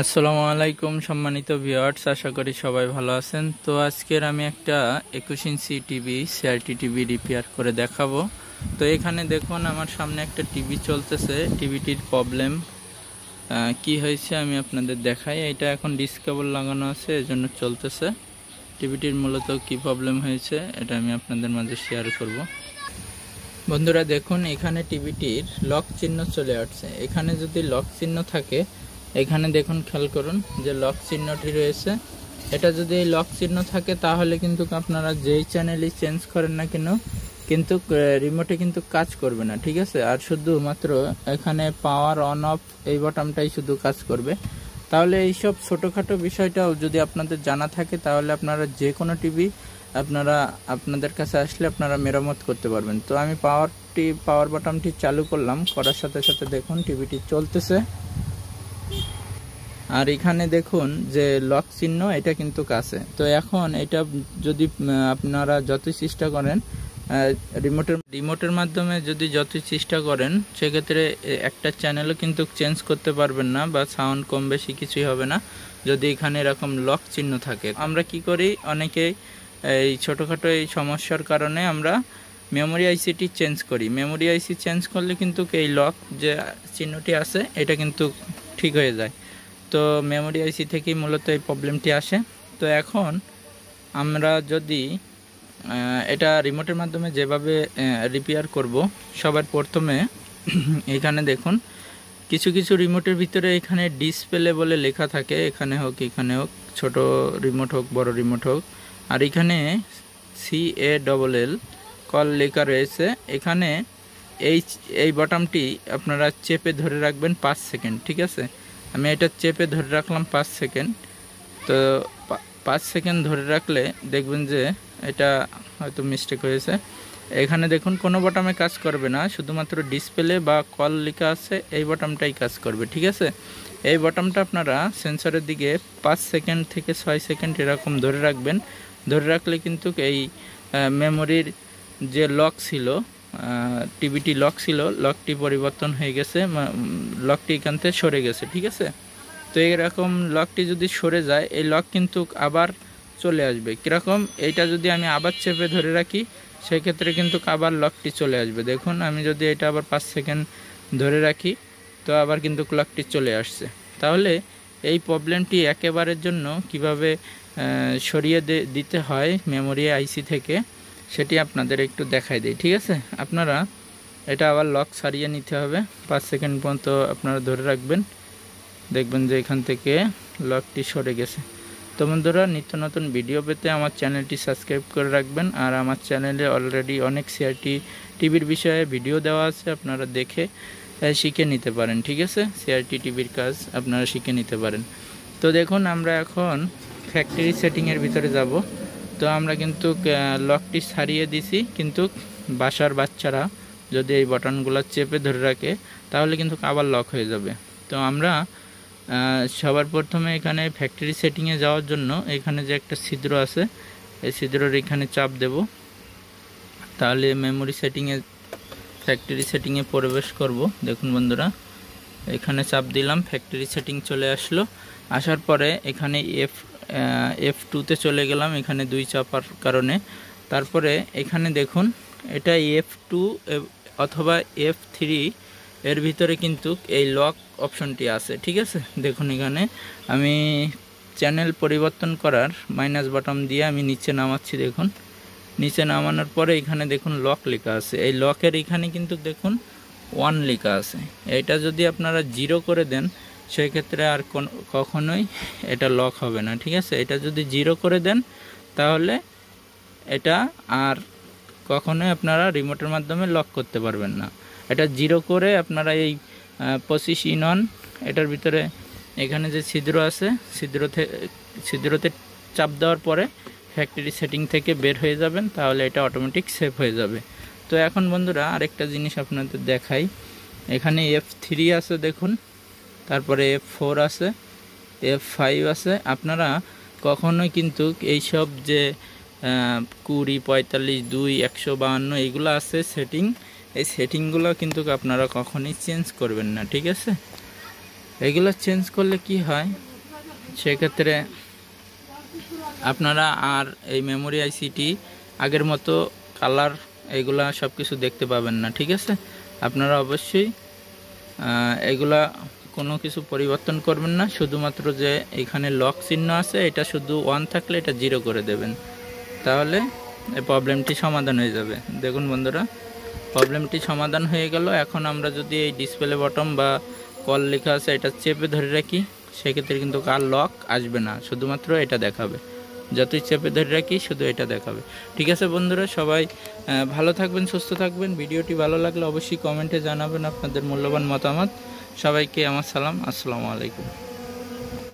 আসসালামু আলাইকুম সম্মানিত ভিউয়ার্স, আশা করি সবাই ভালো আছেন। তো আজকের আমি একটা 21 inch TV CRT TV repair করে দেখাবো। তো এখানে দেখুন আমার সামনে একটা টিভি চলতেছে। টিভিটির প্রবলেম কি হয়েছে আমি আপনাদের দেখাই। এটা এখন ডিসকেবল লাগানো আছে, এজন্য চলতেছে। টিভিটির মূলত কি প্রবলেম হয়েছে এটা আমি আপনাদের মাঝে শেয়ার করব। বন্ধুরা দেখুন, এখানে টিভিটির লক চিহ্ন চলে আসছে। এখানে যদি লক চিহ্ন থাকে, এখানে দেখুন খেয়াল করুন যে লক চিহ্নটি রয়েছে। এটা যদি এই লক চিহ্ন থাকে তাহলে কিন্তু আপনারা যেই চ্যানেলই চেঞ্জ করেন না কেন কিন্তু রিমোটে কিন্তু কাজ করবে না, ঠিক আছে। আর শুধুমাত্র এখানে পাওয়ার অন অফ এই বাটনটাই শুধু কাজ করবে। তাহলে এইসব ছোটোখাটো বিষয়টাও যদি আপনাদের জানা থাকে তাহলে আপনারা যে কোনো টিভি আপনাদের কাছে আসলে আপনারা মেরামত করতে পারবেন। তো আমি পাওয়ার বাটনটি চালু করলাম, করার সাথে সাথে দেখুন টিভিটি চলতেছে। আর এখানে দেখুন যে লক চিহ্ন এটা কিন্তু কাছে। তো এখন এটা যদি আপনারা যতই চেষ্টা করেন রিমোটের মাধ্যমে যদি যতই চেষ্টা করেন, সেক্ষেত্রে একটা চ্যানেলও কিন্তু চেঞ্জ করতে পারবেন না বা সাউন্ড কম বেশি কিছুই হবে না যদি এখানে এরকম লক চিহ্ন থাকে। আমরা কি করি, অনেকেই এই ছোটোখাটো এই সমস্যার কারণে আমরা মেমোরি আইসিটি চেঞ্জ করি। মেমোরি আইসি চেঞ্জ করলে কিন্তু এই লক যে চিহ্নটি আছে এটা কিন্তু ঠিক হয়ে যায়। তো মেমোরি আইসি থেকেই মূলত এই প্রবলেমটি আসে। তো এখন আমরা যদি এটা রিমোটের মাধ্যমে যেভাবে রিপেয়ার করব, সবার প্রথমে এখানে দেখুন কিছু কিছু রিমোটের ভিতরে এখানে ডিসপ্লে বলে লেখা থাকে, এখানে হোক ছোট রিমোট হোক বড় রিমোট হোক। আর এখানে CALL কল লেখা রয়েছে। এখানে এই বাটনটি আপনারা চেপে ধরে রাখবেন 5 সেকেন্ড, ঠিক আছে। আমি এটা চেপে ধরে রাখলাম 5 সেকেন্ড। তো 5 সেকেন্ড ধরে রাখলে দেখবেন যে এটা হয়তো মিস্টেক হয়েছে। এখানে দেখুন কোনো বাটনে কাজ করবে না, শুধুমাত্র ডিসপ্লে বা কল লেখা আছে এই বাটনটাই কাজ করবে, ঠিক আছে। এই বাটনটা আপনারা সেন্সরের দিকে 5 সেকেন্ড থেকে 6 সেকেন্ড এরকম ধরে রাখবেন। ধরে রাখলে কিন্তু এই মেমোরির যে লক ছিল, টিভিটি লক ছিল, লকটি পরিবর্তন হয়ে গেছে, লকটি এখান থেকে সরে গেছে, ঠিক আছে। তো এরকম লকটি যদি সরে যায় এই লক কিন্তু আবার চলে আসবে। কীরকম, এইটা যদি আমি আবার চেপে ধরে রাখি সেক্ষেত্রে কিন্তু আবার লকটি চলে আসবে। দেখুন আমি যদি এটা আবার 5 সেকেন্ড ধরে রাখি তো আবার কিন্তু লকটি চলে আসছে। তাহলে এই প্রবলেমটি একেবারের জন্য কিভাবে সরিয়ে দিতে হয় মেমোরি আইসি থেকে সেটি আপনাদের একটু দেখাই দিই, ঠিক আছে। আপনারা এটা আবার লক সারিয়ে নিতে হবে। 5 সেকেন্ড পর্যন্ত আপনারা ধরে রাখবেন, দেখবেন যে এখান থেকে লকটি সরে গেছে। তো বন্ধুরা, নিত্য নতুন ভিডিও পেতে আমার চ্যানেলটি সাবস্ক্রাইব করে রাখবেন। আর আমার চ্যানেলে অলরেডি অনেক সিআরটি টিভির বিষয়ে ভিডিও দেওয়া আছে, আপনারা দেখে শিখে নিতে পারেন, ঠিক আছে। সিআরটি টিভির কাজ আপনারা শিখে নিতে পারেন। তো দেখুন আমরা এখন ফ্যাক্টরি সেটিংয়ের ভিতরে যাব। তো আমরা কিন্তু লকটি সারিয়ে দিছি, কিন্তু বাসার বাচ্চারা যদি এই বাটনগুলো চেপে ধরে রাখে তাহলে কিন্তু আবার লক হয়ে যাবে। তো আমরা সবার প্রথমে এখানে ফ্যাক্টরি সেটিংয়ে যাওয়ার জন্য এখানে যে একটা ছিদ্র আছে এই ছিদ্রের এখানে চাপ দেব, তাহলে ফ্যাক্টরি সেটিংয়ে প্রবেশ করব। দেখুন বন্ধুরা, এখানে চাপ দিলাম, ফ্যাক্টরি সেটিং চলে আসলো। আসার পরে এখানে F2-তে চলে গেলাম, এখানে 2 চাপার কারণে। তারপরে এখানে দেখুন এটা F2 অথবা F3 এর ভিতরে কিন্তু এই লক অপশনটি আছে, ঠিক আছে। দেখুন এখানে আমি চ্যানেল পরিবর্তন করার মাইনাস বাটন দিয়ে আমি নিচে নামাচ্ছি। দেখুন নিচে নামানোর পরে এখানে দেখুন লক লেখা আছে। এই লকের এখানে কিন্তু দেখুন 1 লেখা আছে। এটা যদি আপনারা 0 করে দেন সেক্ষেত্রে আর কখনোই এটা লক হবে না, ঠিক আছে। এটা যদি 0 করে দেন তাহলে এটা আর কখনোই আপনারা রিমোটের মাধ্যমে লক করতে পারবেন না। এটা 0 করে আপনারা এই পজিশন অন এটার ভিতরে এখানে যে ছিদ্র আছে ছিদ্রতে চাপ দেওয়ার পরে ফ্যাক্টরি সেটিং থেকে বের হয়ে যাবেন, তাহলে এটা অটোমেটিক সেভ হয়ে যাবে। তো এখন বন্ধুরা আরেকটা জিনিস আপনাদের দেখাই। এখানে F3 আছে দেখুন, তারপরে F4 আছে, F5 আছে। আপনারা কখনোই কিন্তু এইসব যে 20, 45, 2, 152 এইগুলো আছে সেটিং, এই সেটিংগুলো কিন্তু আপনারা কখনোই চেঞ্জ করবেন না, ঠিক আছে। এগুলো চেঞ্জ করলে কি হয়, সেক্ষেত্রে আপনারা আর এই মেমোরি আইসিটি আগের মতো কালার এগুলা সব কিছু দেখতে পাবেন না। ঠিক আছে, আপনারা অবশ্যই এগুলা কোনো কিছু পরিবর্তন করবেন না, শুধুমাত্র যে এখানে লক চিহ্ন আছে এটা শুধু 1 থাকলে এটা 0 করে দেবেন, তাহলে এই প্রবলেমটি সমাধান হয়ে যাবে। দেখুন বন্ধুরা, প্রবলেমটি সমাধান হয়ে গেল। এখন আমরা যদি এই ডিসপ্লে বটম বা কল লেখা আছে এটা চেপে ধরে রাখি, সেক্ষেত্রে কিন্তু কার লক আসবে না, শুধুমাত্র এটা দেখাবে। যতই চেপে ধরে রাখি শুধু এটা দেখাবে। ঠিক আছে বন্ধুরা, সবাই ভালো থাকবেন, সুস্থ থাকবেন। ভিডিওটি ভালো লাগলে অবশ্যই কমেন্টে জানাবেন আপনাদের মূল্যবান মতামত। সবাইকে আমার সালাম, আসসালামু আলাইকুম।